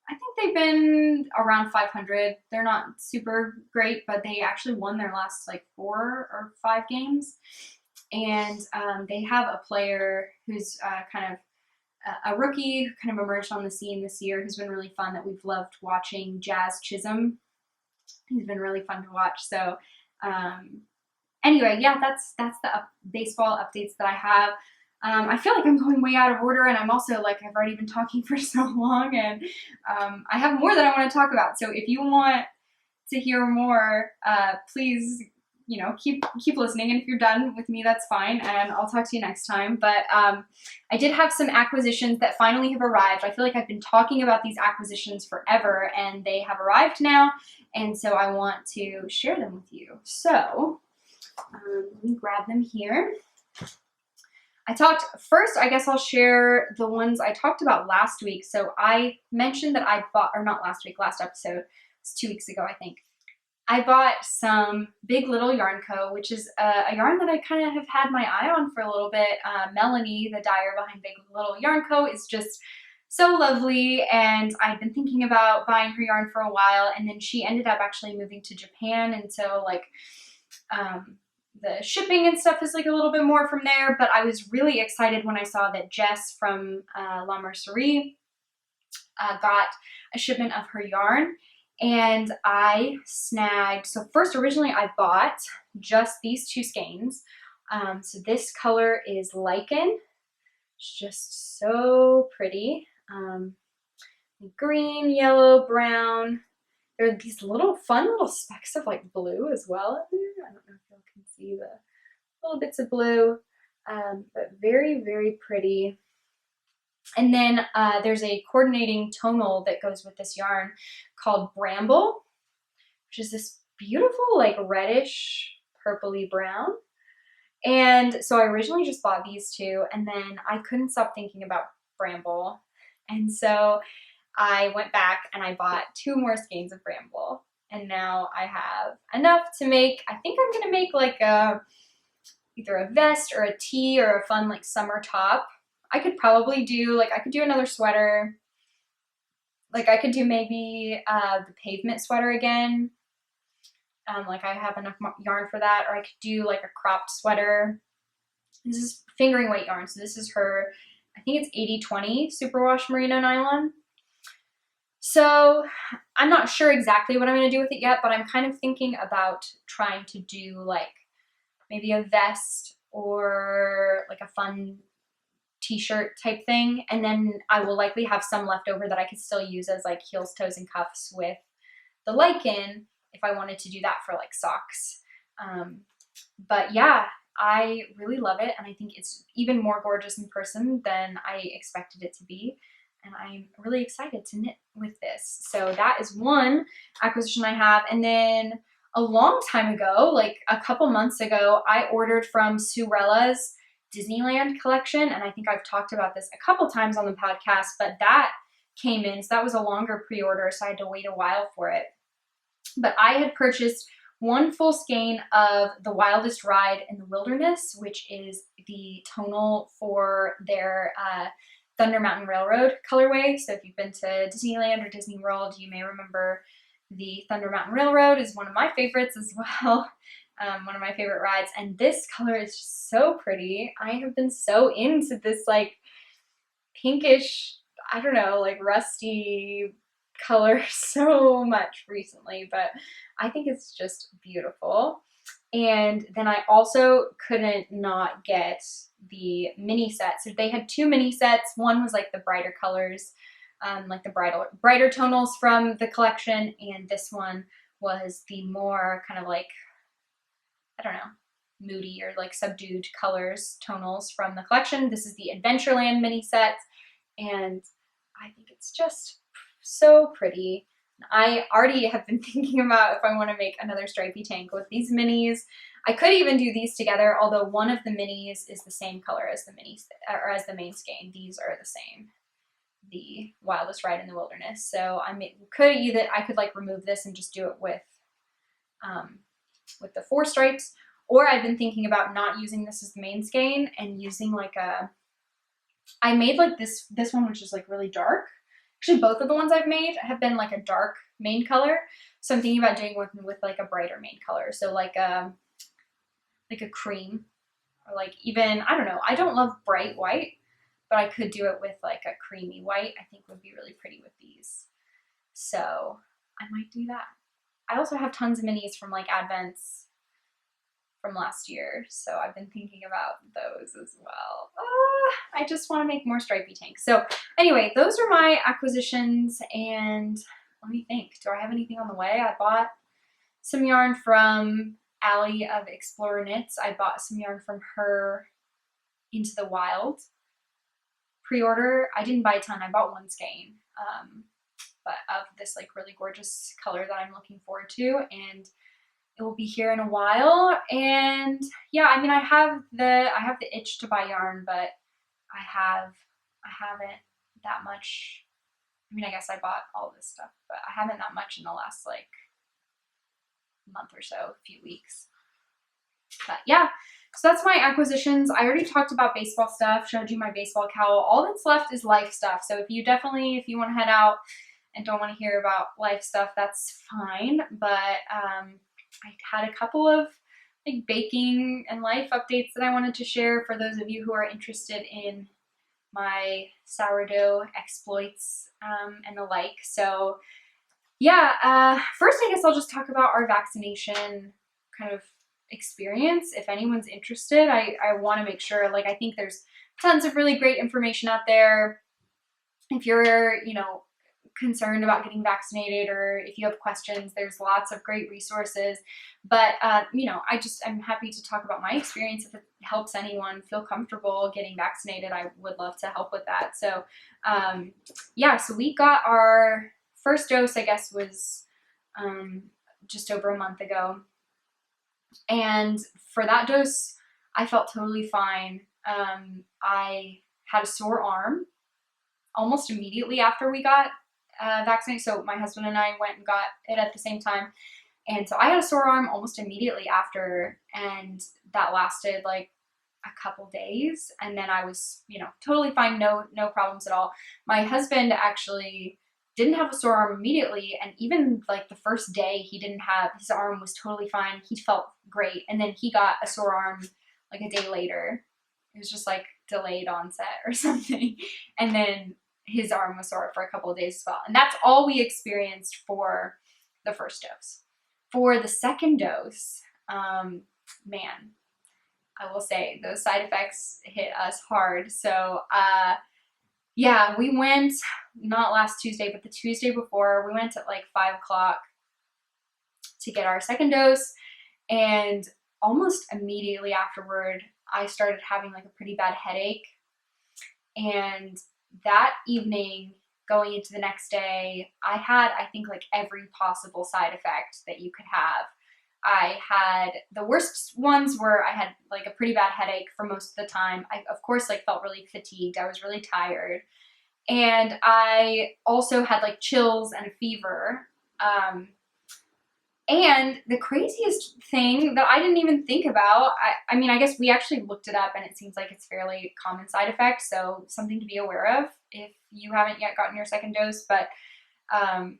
[SPEAKER 1] I think they've been around 500. They're not super great, but they actually won their last like 4 or 5 games. And they have a player who's kind of a rookie who kind of emerged on the scene this year who's been really fun that we've loved watching, Jazz Chisholm. He's been really fun to watch. So anyway, yeah, that's the baseball updates that I have. I feel like I'm going way out of order, and I'm also like, I've already been talking for so long, and I have more that I want to talk about. So if you want to hear more, please, you know, keep listening, and if you're done with me, that's fine, and I'll talk to you next time. But I did have some acquisitions that finally have arrived. I feel like I've been talking about these acquisitions forever, and they have arrived now, and so I want to share them with you. So let me grab them here. first, I guess I'll share the ones I talked about last week. So I mentioned that I bought, or not last week, last episode, it's 2 weeks ago, I think. I bought some Big Little Yarn Co., which is a yarn that I kind of have had my eye on for a little bit. Melanie, the dyer behind Big Little Yarn Co., is just so lovely, and I've been thinking about buying her yarn for a while, and then she ended up actually moving to Japan, and so like the shipping and stuff is like a little bit more from there, but I was really excited when I saw that Jess from La Mercerie got a shipment of her yarn, and I snagged, so first originally I bought just these 2 skeins. So this color is Lichen. It's just so pretty. Green, yellow, brown. There are these fun little specks of like blue as well in there. I don't know if you can see the little bits of blue, but very, very pretty. And then there's a coordinating tonal that goes with this yarn called Bramble, which is this beautiful like reddish purpley brown. And so I originally just bought these 2, and then I couldn't stop thinking about Bramble. And so I went back and I bought 2 more skeins of Bramble. And now I have enough to make, I think I'm gonna make like either a vest or a tee or a fun like summer top. I could probably do, I could do another sweater. Like I could do maybe the pavement sweater again. Like I have enough yarn for that, or I could do like a cropped sweater. This is fingering weight yarn, so this is her, I think it's 80/20 superwash merino nylon. So I'm not sure exactly what I'm going to do with it yet, but I'm kind of thinking about trying to do like maybe a vest or like a fun t-shirt type thing, and then I will likely have some left over that I could still use as like heels, toes, and cuffs with the Lichen if I wanted to do that for like socks. But yeah, I really love it, and I think it's even more gorgeous in person than I expected it to be, and I'm really excited to knit with this. So that is one acquisition I have. And then a long time ago, like a couple months ago, I ordered from Sewrella's Disneyland collection, and I think I've talked about this a couple times on the podcast, but that came in, so that was a longer pre-order, so I had to wait a while for it. But I had purchased 1 full skein of the Wildest Ride in the Wilderness, which is the tonal for their Thunder Mountain Railroad colorway. So if you've been to Disneyland or Disney World, you may remember the Thunder Mountain Railroad is one of my favorites as well. One of my favorite rides, and this color is just so pretty. I have been so into this like pinkish, I don't know, like rusty color so much recently, but I think it's just beautiful. And then I also couldn't not get the mini set. So they had 2 mini sets. One was like the brighter colors, like the brighter tonals from the collection, and this one was the more kind of like, I don't know, moody or like subdued colors, tonals from the collection. This is the Adventureland mini set, and I think it's just so pretty. I already have been thinking about if I want to make another Stripey Tank with these minis. I could even do these together, although one of the minis is the same color as the minis, or as the main skein. These are the same, the Wildest Ride in the Wilderness. So I could like remove this and just do it with the 4 stripes, or I've been thinking about not using this as the main skein and using like I made like this one, which is like really dark. Actually, both of the ones I've made have been like a dark main color, so I'm thinking about doing one with like a brighter main color, so like a cream, or like even, I don't know, I don't love bright white, but I could do it with like a creamy white. I think would be really pretty with these, so I might do that. I also have tons of minis from like Advents from last year, so I've been thinking about those as well. I just want to make more Stripey Tanks. So anyway, those are my acquisitions, and let me think. Do I have anything on the way? I bought some yarn from Allie of Explorer Knits. I bought some yarn from her Into the Wild pre-order. I didn't buy a ton. I bought 1 skein, but of this like really gorgeous color that I'm looking forward to. And it will be here in a while. And yeah, I mean, I have the itch to buy yarn, but I haven't that much. I mean, I guess I bought all this stuff, but I haven't that much in the last like month or so, a few weeks. But yeah, so that's my acquisitions. I already talked about baseball stuff, showed you my baseball cowl. All that's left is life stuff. So if you want to head out and don't want to hear about life stuff, that's fine. But I had a couple of like baking and life updates that I wanted to share for those of you who are interested in my sourdough exploits and the like. So yeah, first I guess I'll just talk about our vaccination kind of experience. If anyone's interested, I want to make sure, like, I think there's tons of really great information out there. If you're, you know, concerned about getting vaccinated, or if you have questions, there's lots of great resources. But you know, I'm happy to talk about my experience. If it helps anyone feel comfortable getting vaccinated, I would love to help with that. So yeah, so we got our first dose, I guess, was just over a month ago. And for that dose, I felt totally fine. I had a sore arm almost immediately after we got vaccinated. So my husband and I went and got it at the same time. And so I had a sore arm almost immediately after, and that lasted like a couple days. And then I was, you know, totally fine. No problems at all. My husband actually didn't have a sore arm immediately. And even like the first day his arm was totally fine. He felt great. And then he got a sore arm like a day later. It was just like delayed onset or something. And then his arm was sore for a couple of days as well. And that's all we experienced for the first dose. For the second dose, man, I will say those side effects hit us hard. So yeah, we went, not last Tuesday, but the Tuesday before, we went at like 5 o'clock to get our second dose. And almost immediately afterward, I started having like a pretty bad headache. And that evening, going into the next day, I had, I think, like every possible side effect that you could have. I had, the worst ones were I had like a pretty bad headache for most of the time. I, of course, like felt really fatigued. I was really tired. And I also had like chills and a fever. And the craziest thing that I didn't even think about, I mean, I guess we actually looked it up, and it seems like it's fairly common side effect, so something to be aware of if you haven't yet gotten your second dose. But I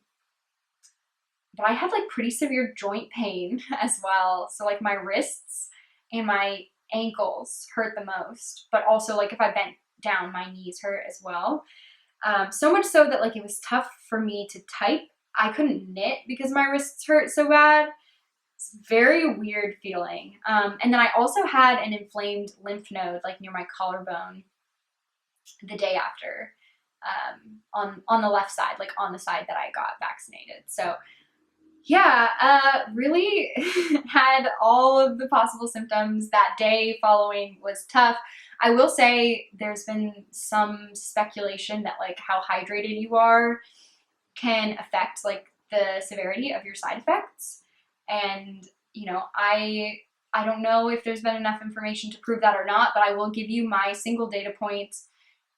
[SPEAKER 1] had like pretty severe joint pain as well. So like my wrists and my ankles hurt the most, but also like if I bent down, my knees hurt as well. So much so that like it was tough for me to type. I couldn't knit because my wrists hurt so bad. It's a very weird feeling. And then I also had an inflamed lymph node like near my collarbone the day after, on the left side, like on the side that I got vaccinated. So yeah, really had all of the possible symptoms. That day following was tough. I will say there's been some speculation that like how hydrated you are can affect like the severity of your side effects. And, you know, I don't know if there's been enough information to prove that or not, but I will give you my single data point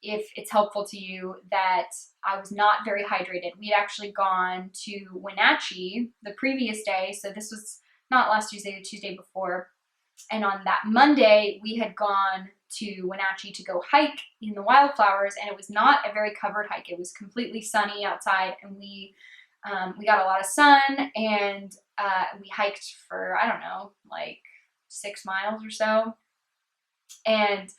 [SPEAKER 1] if it's helpful to you, that I was not very hydrated. We had actually gone to Wenatchee the previous day. So this was not last Tuesday, the Tuesday before. And on that Monday, we had gone to Wenatchee to go hike in the wildflowers, and it was not a very covered hike. It was completely sunny outside, and we got a lot of sun, and we hiked for, I don't know, like 6 miles or so. And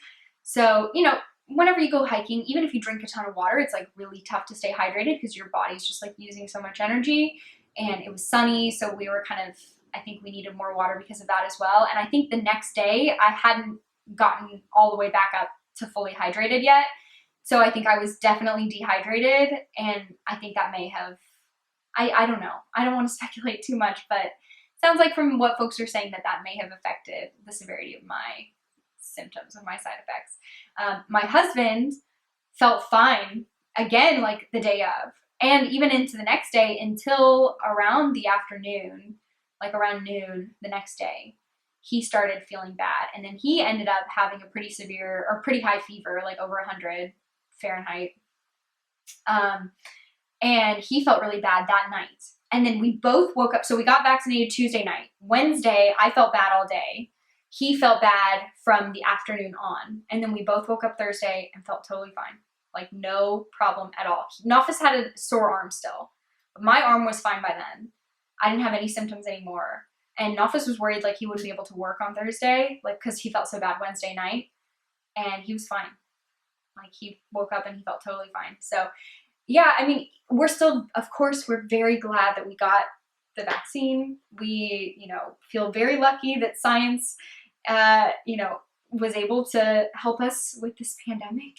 [SPEAKER 1] so, you know, whenever you go hiking, even if you drink a ton of water, it's like really tough to stay hydrated because your body's just like using so much energy. And it was sunny, so we were kind of, I think we needed more water because of that as well. And I think the next day I hadn't gotten all the way back up to fully hydrated yet. So I think I was definitely dehydrated, and I think that may have, I don't know. I don't want to speculate too much, but it sounds like from what folks are saying that may have affected the severity of my symptoms, of my side effects. My husband felt fine again, like the day of, and even into the next day until around the afternoon. like around noon the next day, he started feeling bad. And then he ended up having a pretty severe or pretty high fever, like over 100 Fahrenheit. And he felt really bad that night. And then we both woke up. So we got vaccinated Tuesday night. Wednesday, I felt bad all day. He felt bad from the afternoon on. And then we both woke up Thursday and felt totally fine. Like no problem at all. Nofus had a sore arm still. But my arm was fine by then. I didn't have any symptoms anymore. And Nofus was worried like he wouldn't be able to work on Thursday, like because he felt so bad Wednesday night. And he was fine. Like he woke up and he felt totally fine. So yeah, I mean, we're still, of course, we're very glad that we got the vaccine. We, you know, feel very lucky that science, you know, was able to help us with this pandemic,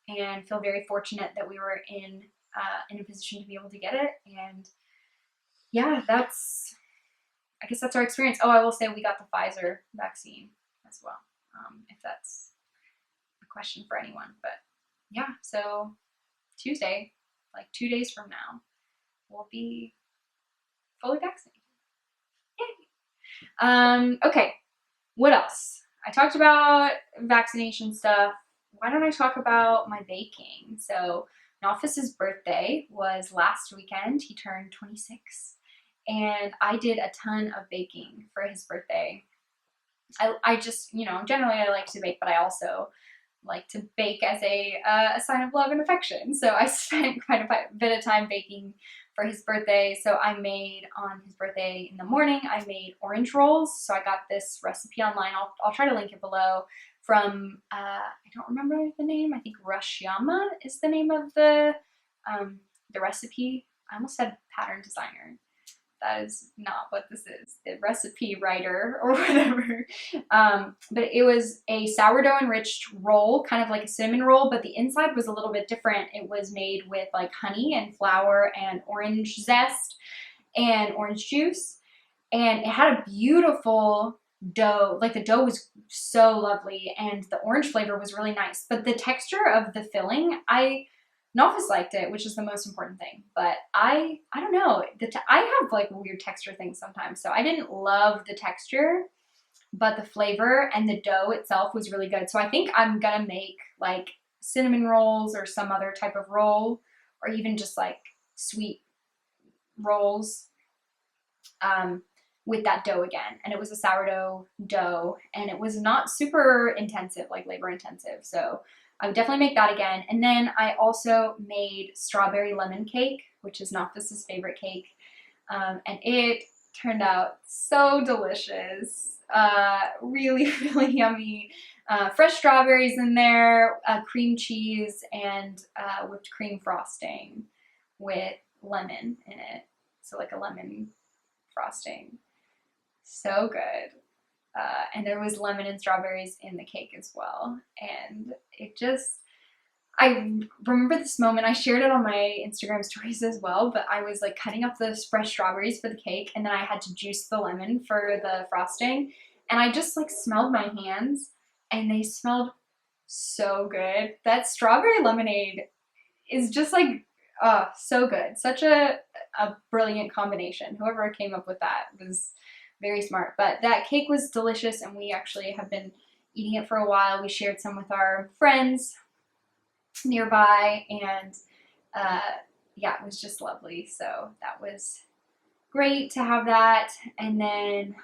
[SPEAKER 1] and feel very fortunate that we were in a position to be able to get it. And yeah, I guess that's our experience. Oh, I will say we got the Pfizer vaccine as well, if that's a question for anyone. But yeah, so Tuesday, like 2 days from now, we'll be fully vaccinated. Yay! Okay, what else? I talked about vaccination stuff. Why don't I talk about my baking? So Nofus's birthday was last weekend. He turned 26, and I did a ton of baking for his birthday. I just, you know, generally I like to bake, but I also like to bake as a sign of love and affection. So I spent quite a bit of time baking for his birthday. So I made, on his birthday in the morning, I made orange rolls. So I got this recipe online. I'll try to link it below, from, I don't remember the name. I think Rushyama is the name of the recipe. I almost said pattern designer. That is not what this is. The recipe writer or whatever. But it was a sourdough enriched roll, kind of like a cinnamon roll, but the inside was a little bit different. It was made with like honey and flour and orange zest and orange juice. And it had a beautiful dough. Like the dough was so lovely and the orange flavor was really nice. But the texture of the filling, Nofus liked it, which is the most important thing. But I don't know. I have like weird texture things sometimes, so I didn't love the texture, but the flavor and the dough itself was really good. So I think I'm gonna make like cinnamon rolls or some other type of roll, or even just like sweet rolls with that dough again. And it was a sourdough dough, and it was not super intensive, like labor intensive. So I would definitely make that again. And then I also made strawberry lemon cake, which is Nofus's favorite cake. And it turned out so delicious. Really, really yummy. Fresh strawberries in there, cream cheese, and whipped cream frosting with lemon in it. So like a lemon frosting. So good. And there was lemon and strawberries in the cake as well. And it just, I remember this moment, I shared it on my Instagram stories as well, but I was like cutting up those fresh strawberries for the cake, and then I had to juice the lemon for the frosting. And I just like smelled my hands, and they smelled so good. That strawberry lemonade is just like, so good. Such a brilliant combination. Whoever came up with that was very smart. But that cake was delicious, and we actually have been eating it for a while. We shared some with our friends nearby, and yeah, it was just lovely. So that was great to have that. And then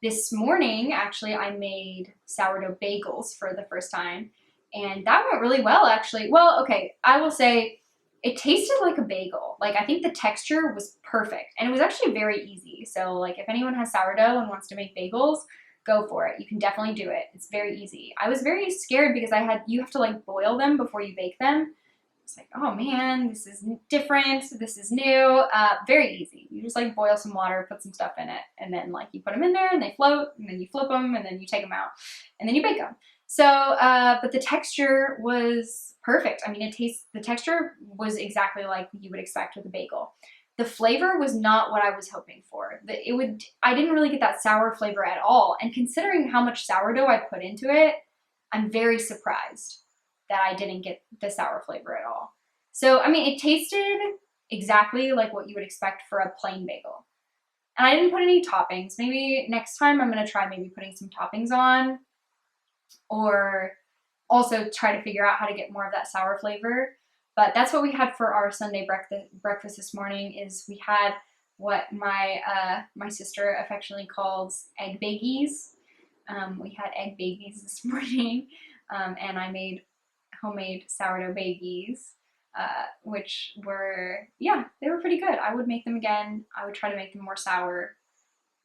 [SPEAKER 1] this morning, actually, I made sourdough bagels for the first time, and that went really well, actually. Well, okay, I will say it tasted like a bagel. Like, I think the texture was perfect, and it was actually very easy. So, like, if anyone has sourdough and wants to make bagels, go for it. You can definitely do it. It's very easy. I was very scared because you have to, like, boil them before you bake them. It's like, oh man, this is different. This is new. Very easy. You just, like, boil some water, put some stuff in it, and then, like, you put them in there, and they float, and then you flip them, and then you take them out, and then you bake them. So, but the texture was perfect. I mean, the texture was exactly like you would expect with a bagel. The flavor was not what I was hoping for. I didn't really get that sour flavor at all. And considering how much sourdough I put into it, I'm very surprised that I didn't get the sour flavor at all. So, I mean, it exactly like what you would expect for a plain bagel. And I didn't put any toppings. Maybe next time I'm going to try maybe putting some toppings on, or also try to figure out how to get more of that sour flavor. But that's what we had for our Sunday breakfast this morning. Is we had what my sister affectionately calls egg baggies. We had egg baggies this morning, and I made homemade sourdough baggies, which were, yeah, they were pretty good. I would make them again. I would try to make them more sour,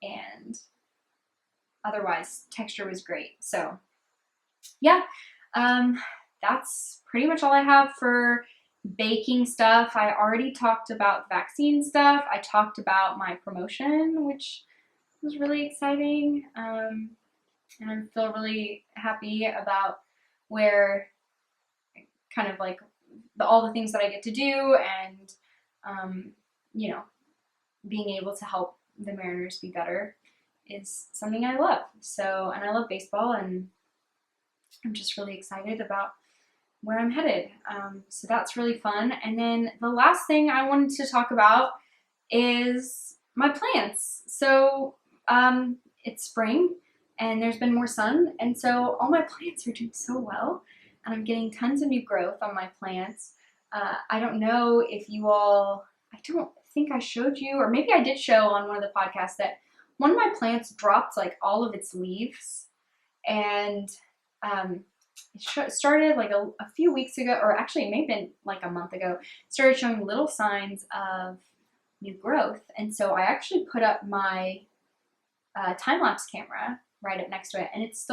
[SPEAKER 1] and otherwise texture was great. So yeah, that's pretty much all I have for baking stuff. I already talked about vaccine stuff. I talked about my promotion, which was really exciting, and I feel really happy about where kind of like all the things that I get to do, and you know, being able to help the Mariners be better is something I love. So, and I love baseball, and I'm just really excited about where I'm headed. So that's really fun. And then the last thing I wanted to talk about is my plants. So it's spring and there's been more sun, and so all my plants are doing so well, and I'm getting tons of new growth on my plants. I don't know if you all, I don't think I showed you, or maybe I did show on one of the podcasts, that one of my plants dropped like all of its leaves, and it started like a few weeks ago, or actually it may have been like a month ago, started showing little signs of new growth. And so I actually put up my time-lapse camera right up next to it, and it's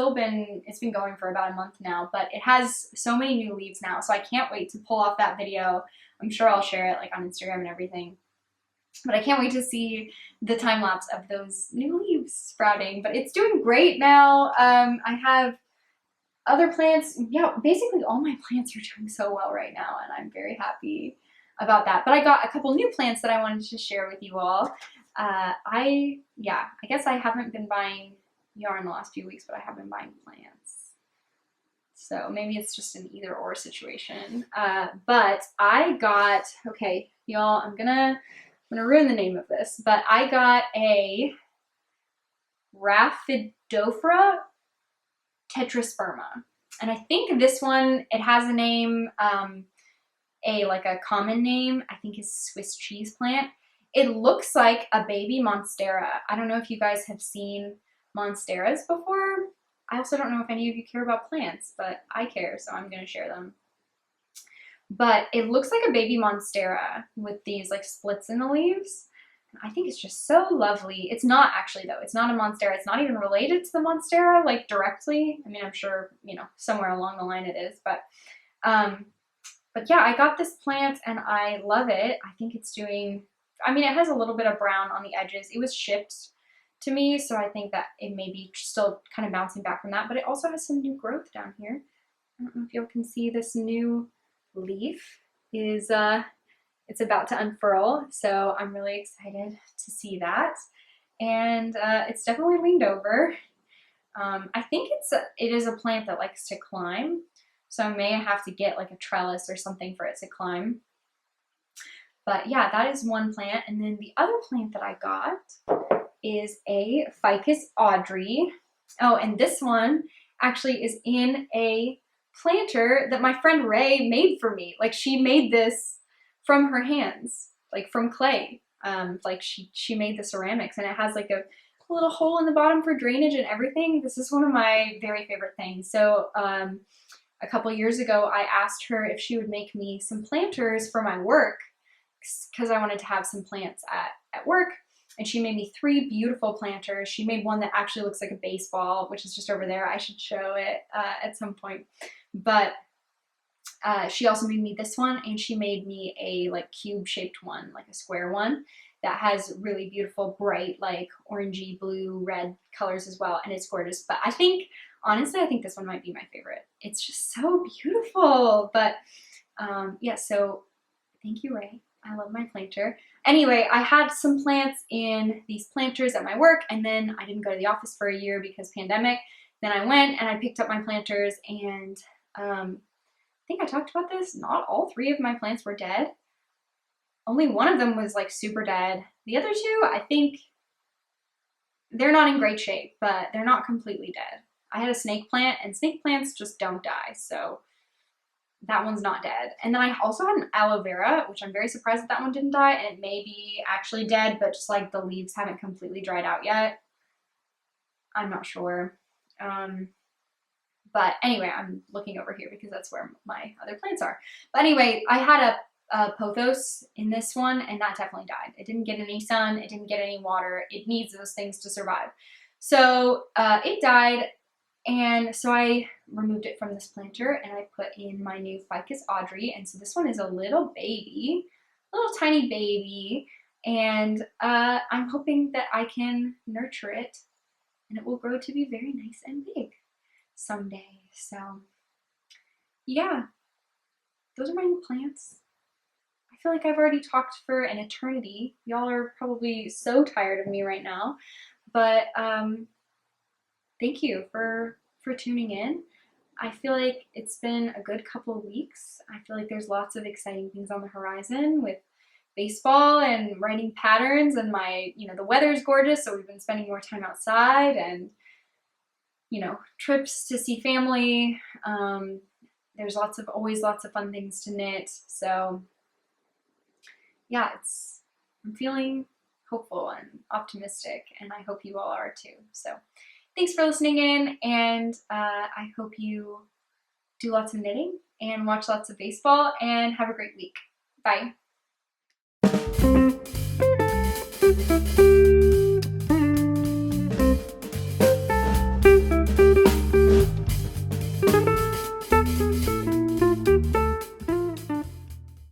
[SPEAKER 1] been going for about a month now, but it has so many new leaves now, so I can't wait to pull off that video. I'm sure I'll share it like on Instagram and everything, but I can't wait to see the time-lapse of those new leaves sprouting. But it's doing great now. I have other plants, yeah, basically all my plants are doing so well right now, and I'm very happy about that. But I got a couple new plants that I wanted to share with you all. I guess I haven't been buying yarn the last few weeks, but I have been buying plants. So maybe it's just an either or situation. But I got, okay, y'all, I'm gonna ruin the name of this, but I got a Rhaphidophora tetrasperma. And I think this one, it has a name, like a common name, I think is Swiss cheese plant. It looks like a baby monstera. I don't know if you guys have seen monsteras before. I also don't know if any of you care about plants, but I care, so I'm gonna share them. But it looks like a baby monstera with these like splits in the leaves. I think it's just so lovely. It's not actually, though. It's not a monstera. It's not even related to the monstera, like directly. I mean, I'm sure, you know, somewhere along the line it is. But yeah, I got this plant and I love it. I think it's doing, I mean, it has a little bit of brown on the edges. It was shipped to me, so I think that it may be still kind of bouncing back from that. But it also has some new growth down here. I don't know if y'all can see this new leaf is it's about to unfurl, so I'm really excited to see that. And it's definitely leaned over. I think it is a plant that likes to climb, so I may have to get like a trellis or something for it to climb. But yeah, that is one plant. And then the other plant that I got is a Ficus Audrey. Oh, and this one actually is in a planter that my friend Ray made for me. Like, she made this from her hands, like from clay. Like she made the ceramics, and it has like a little hole in the bottom for drainage and everything. This is one of my very favorite things. So a couple years ago, I asked her if she would make me some planters for my work, because I wanted to have some plants at work. And she made me 3 beautiful planters. She made one that actually looks like a baseball, which is just over there. I should show it at some point. But she also made me this one, and she made me a like cube-shaped one, like a square one, that has really beautiful, bright, like orangey, blue, red colors as well, and it's gorgeous. But I think, honestly, I think this one might be my favorite. It's just so beautiful. But yeah, so thank you, Ray. I love my planter. Anyway, I had some plants in these planters at my work, and then I didn't go to the office for a year because pandemic. Then I went and I picked up my planters, and I think I talked about this. Not all 3 of my plants were dead. only one of them was like super dead. The other two, I think they're not in great shape, but they're not completely dead. I had a snake plant, and snake plants just don't die, so that one's not dead. And then I also had an aloe vera, which I'm very surprised that one didn't die, and it may be actually dead, but just like the leaves haven't completely dried out yet. I'm not sure. But anyway, I'm looking over here because that's where my other plants are. But anyway, I had a pothos in this one, and that definitely died. It didn't get any sun, it didn't get any water. It needs those things to survive. So it died, and so I removed it from this planter, and I put in my new Ficus Audrey. And so this one is a little baby, little tiny baby, and I'm hoping that I can nurture it, and it will grow to be very nice and big someday. So yeah, those are my new plants. I feel like I've already talked for an eternity. Y'all are probably so tired of me right now, but thank you for tuning in. I feel like it's been a good couple of weeks. I feel like there's lots of exciting things on the horizon with baseball and writing patterns, and my, the weather's gorgeous, so we've been spending more time outside, and trips to see family. There's always lots of fun things to knit. So yeah, I'm feeling hopeful and optimistic, and I hope you all are too. So thanks for listening in, and I hope you do lots of knitting and watch lots of baseball and have a great week. Bye.